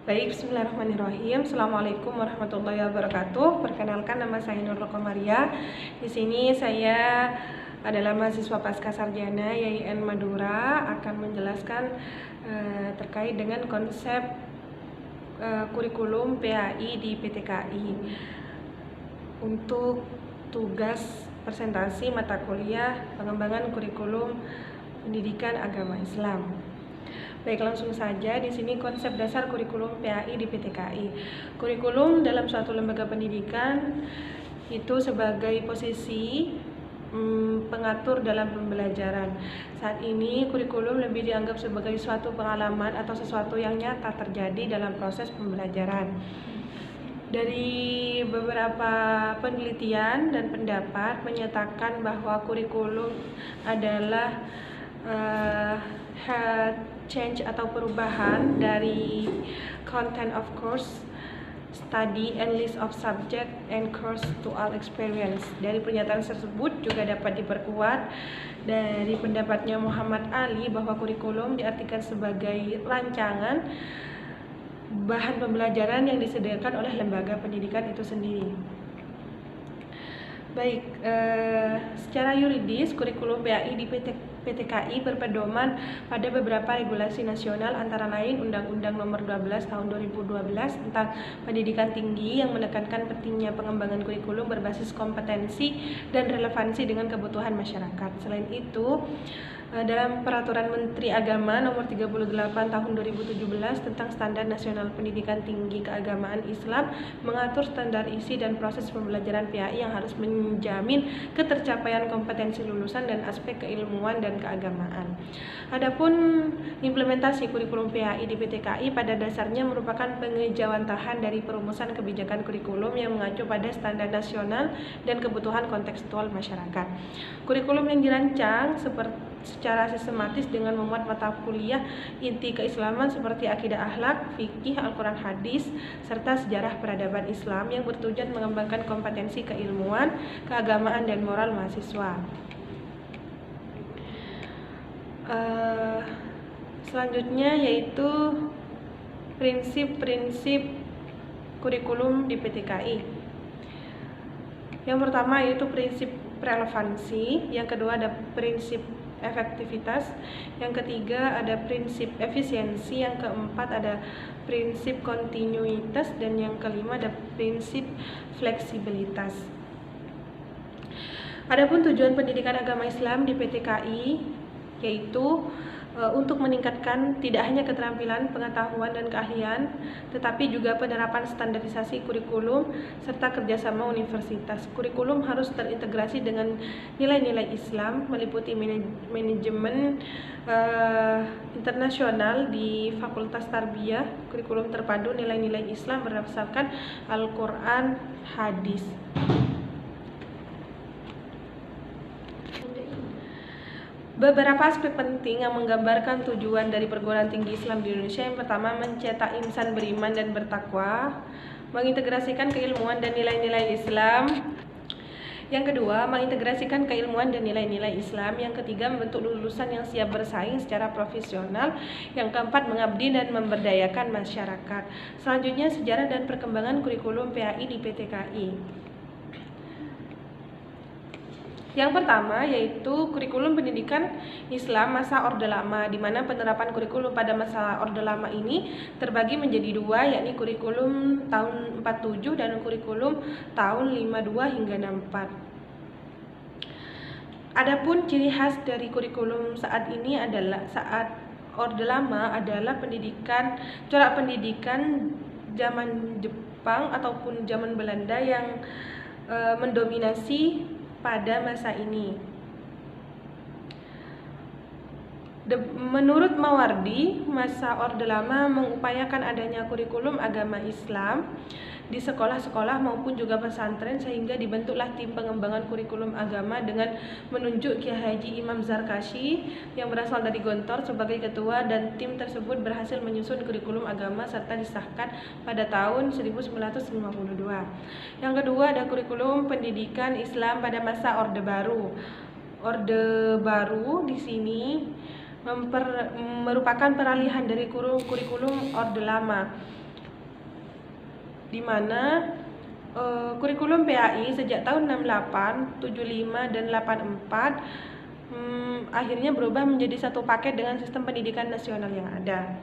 Baik, bismillahirrahmanirrahim. Assalamualaikum warahmatullahi wabarakatuh. Perkenalkan, nama saya Nurul Komaria. Di sini saya adalah mahasiswa pasca sarjana YIN Madura, akan menjelaskan terkait dengan konsep kurikulum PAI di PTKI. Untuk tugas presentasi mata kuliah pengembangan kurikulum pendidikan agama Islam. Baik, langsung saja. Di sini konsep dasar kurikulum PAI di PTKI. Kurikulum dalam suatu lembaga pendidikan itu sebagai posisi pengatur dalam pembelajaran. Saat ini kurikulum lebih dianggap sebagai suatu pengalaman atau sesuatu yang nyata terjadi dalam proses pembelajaran. Dari beberapa penelitian dan pendapat menyatakan bahwa kurikulum adalah change atau perubahan dari content of course, study and list of subject and course to all experience. Dari pernyataan tersebut juga dapat diperkuat dari pendapatnya Muhammad Ali bahwa kurikulum diartikan sebagai rancangan bahan pembelajaran yang disediakan oleh lembaga pendidikan itu sendiri. Baik, secara yuridis kurikulum PAI di PTKI berpedoman pada beberapa regulasi nasional, antara lain Undang-Undang Nomor 12 Tahun 2012 tentang Pendidikan Tinggi yang menekankan pentingnya pengembangan kurikulum berbasis kompetensi dan relevansi dengan kebutuhan masyarakat. Selain itu, dalam Peraturan Menteri Agama Nomor 38 Tahun 2017 tentang Standar Nasional Pendidikan Tinggi Keagamaan Islam mengatur standar isi dan proses pembelajaran PAI yang harus menjamin ketercapaian kompetensi lulusan dan aspek keilmuan dan keagamaan. Adapun implementasi kurikulum PAI di PTKI pada dasarnya merupakan pengejawantahan dari perumusan kebijakan kurikulum yang mengacu pada standar nasional dan kebutuhan kontekstual masyarakat. Kurikulum yang dirancang secara sistematis dengan memuat mata kuliah inti keislaman seperti akidah akhlak, fikih, Al-Quran, hadis, serta sejarah peradaban Islam yang bertujuan mengembangkan kompetensi keilmuan, keagamaan, dan moral mahasiswa. Selanjutnya yaitu prinsip-prinsip kurikulum di PTKI. Yang pertama yaitu prinsip relevansi, yang kedua ada prinsip efektivitas, yang ketiga ada prinsip efisiensi, yang keempat ada prinsip kontinuitas, dan yang kelima ada prinsip fleksibilitas. Adapun tujuan pendidikan agama Islam di PTKI yaitu untuk meningkatkan tidak hanya keterampilan, pengetahuan, dan keahlian, tetapi juga penerapan standarisasi kurikulum serta kerjasama universitas. Kurikulum harus terintegrasi dengan nilai-nilai Islam, meliputi manajemen internasional di Fakultas Tarbiyah, kurikulum terpadu nilai-nilai Islam berdasarkan Al-Quran, hadis. Beberapa aspek penting yang menggambarkan tujuan dari perguruan tinggi Islam di Indonesia. Yang pertama, mencetak insan beriman dan bertakwa, mengintegrasikan keilmuan dan nilai-nilai Islam. Yang kedua, mengintegrasikan keilmuan dan nilai-nilai Islam. Yang ketiga, membentuk lulusan yang siap bersaing secara profesional. Yang keempat, mengabdi dan memberdayakan masyarakat. Selanjutnya, sejarah dan perkembangan kurikulum PAI di PTKI. Yang pertama yaitu kurikulum pendidikan Islam masa Orde Lama, di mana penerapan kurikulum pada masa Orde Lama ini terbagi menjadi dua, yakni kurikulum tahun 47 dan kurikulum tahun 52 hingga 64. Adapun ciri khas dari kurikulum saat ini adalah saat Orde Lama adalah corak pendidikan zaman Jepang ataupun zaman Belanda yang mendominasi pada masa ini. Menurut Mawardi, masa Orde Lama mengupayakan adanya kurikulum agama Islam di sekolah-sekolah maupun juga pesantren, sehingga dibentuklah tim pengembangan kurikulum agama dengan menunjuk Kiai Haji Imam Zarkashi yang berasal dari Gontor sebagai ketua, dan tim tersebut berhasil menyusun kurikulum agama serta disahkan pada tahun 1952. Yang kedua ada kurikulum pendidikan Islam pada masa Orde Baru. Orde Baru di sini merupakan peralihan dari kurikulum Orde Lama. di mana kurikulum PAI sejak tahun 68, 75, dan 84 akhirnya berubah menjadi satu paket dengan sistem pendidikan nasional yang ada.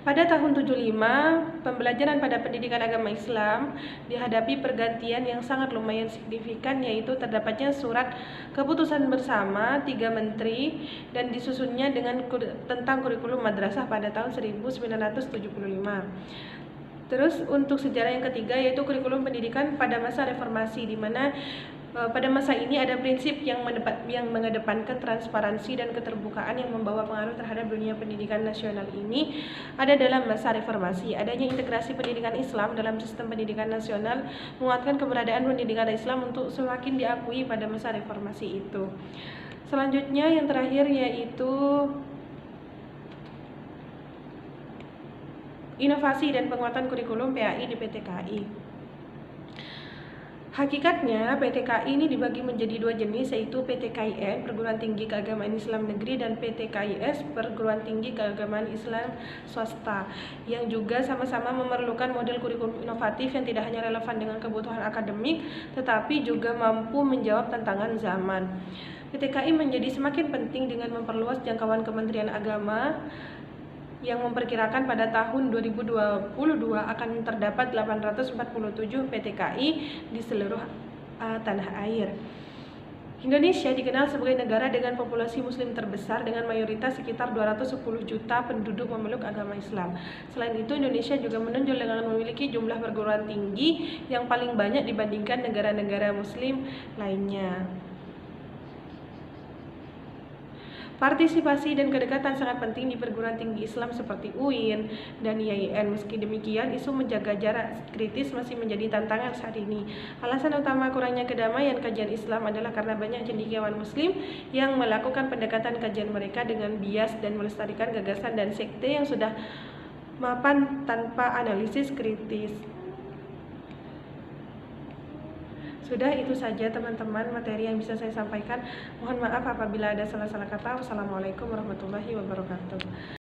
Pada tahun 75, pembelajaran pada pendidikan agama Islam dihadapi pergantian yang sangat lumayan signifikan, yaitu terdapatnya surat keputusan bersama 3 menteri dan disusunnya tentang kurikulum madrasah pada tahun 1975. Terus untuk sejarah yang ketiga yaitu kurikulum pendidikan pada masa reformasi, di mana pada masa ini ada prinsip yang mengedepankan transparansi dan keterbukaan yang membawa pengaruh terhadap dunia pendidikan nasional ini ada dalam masa reformasi. Adanya integrasi pendidikan Islam dalam sistem pendidikan nasional menguatkan keberadaan pendidikan Islam untuk semakin diakui pada masa reformasi itu. Selanjutnya yang terakhir yaitu inovasi dan penguatan kurikulum PAI di PT KAI. Hakikatnya, PT KAI ini dibagi menjadi 2 jenis, yaitu PT KIN, Perguruan Tinggi Keagamaan Islam Negeri, dan PT KIS, Perguruan Tinggi Keagamaan Islam Swasta, yang juga sama-sama memerlukan model kurikulum inovatif yang tidak hanya relevan dengan kebutuhan akademik, tetapi juga mampu menjawab tantangan zaman. PT KAI menjadi semakin penting dengan memperluas jangkauan Kementerian Agama, yang memperkirakan pada tahun 2022 akan terdapat 847 PT KAI di seluruh tanah air. Indonesia dikenal sebagai negara dengan populasi muslim terbesar dengan mayoritas sekitar 210 juta penduduk memeluk agama Islam. Selain itu, Indonesia juga menonjol dengan memiliki jumlah perguruan tinggi yang paling banyak dibandingkan negara-negara muslim lainnya. Partisipasi dan kedekatan sangat penting di perguruan tinggi Islam seperti UIN dan IAIN. Meski demikian, isu menjaga jarak kritis masih menjadi tantangan saat ini. Alasan utama kurangnya kedamaian kajian Islam adalah karena banyak cendekiawan Muslim yang melakukan pendekatan kajian mereka dengan bias dan melestarikan gagasan dan sekte yang sudah mapan tanpa analisis kritis. Sudah itu saja teman-teman materi yang bisa saya sampaikan. Mohon maaf apabila ada salah-salah kata. Wassalamualaikum warahmatullahi wabarakatuh.